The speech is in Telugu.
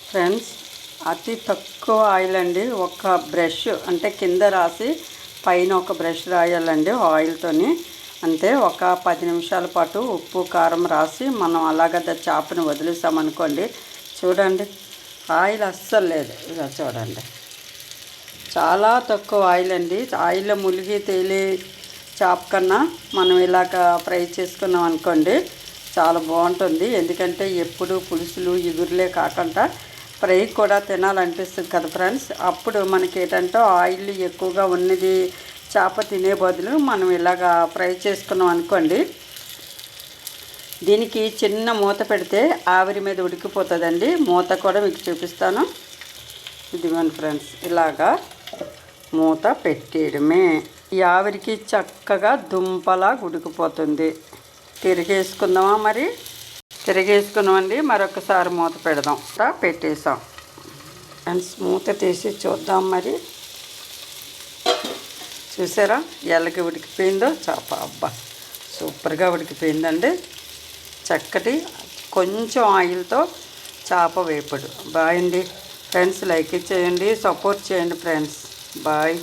ఫ్రెండ్స్, అతి తక్కువ ఆయిల్ అండి. ఒక బ్రష్ అంటే కింద రాసి పైన ఒక బ్రష్ రాయాలండి ఆయిల్తోని. అంతే. ఒక 10 నిమిషాల పాటు ఉప్పు కారం రాసి మనం అలాగ చేపను వదిలేసామనుకోండి, చూడండి ఆయిల్ అస్సలు లేదు. ఇలా చూడండి, చాలా తక్కువ ఆయిల్ అండి. ఆయిల్లో ములిగి తేలి చేప కన్నా మనం ఇలాగ ఫ్రై చేసుకున్నాం అనుకోండి చాలా బాగుంటుంది. ఎందుకంటే ఎప్పుడు పులుసులు ఇగురులే కాకుండా ఫ్రై కూడా తినాలనిపిస్తుంది కదా ఫ్రెండ్స్. అప్పుడు మనకి ఏంటంటే ఆయిల్ ఎక్కువగా ఉన్నది చేప తినే బదులు మనం ఇలాగ ఫ్రై చేసుకున్నాం అనుకోండి, దీనికి చిన్న మూత పెడితే ఆవిరి మీద ఉడికిపోతుందండి. మూత కూడా మీకు చూపిస్తాను. ఇదిగోండి ఫ్రెండ్స్, ఇలాగా మూత పెట్టేయడమే. ఈ ఆవిరికి చక్కగా దుంపలా ఉడికిపోతుంది. తిరిగేసుకుందామా? మరి తిరిగేసుకున్నామండి. మరొకసారి మూత పెడదాం. పెట్టేసాం ఫ్రెండ్స్. మూత తీసి చూద్దాం. మరి చూసారా ఎలాగ ఉడికిపోయిందో చేప? అబ్బా, సూపర్గా ఉడికిపోయిందండి. చక్కటి కొంచెం ఆయిల్తో చేప వేపుడు. బాయ్ అండి ఫ్రెండ్స్. లైక్ చేయండి, సపోర్ట్ చేయండి ఫ్రెండ్స్. బాయ్.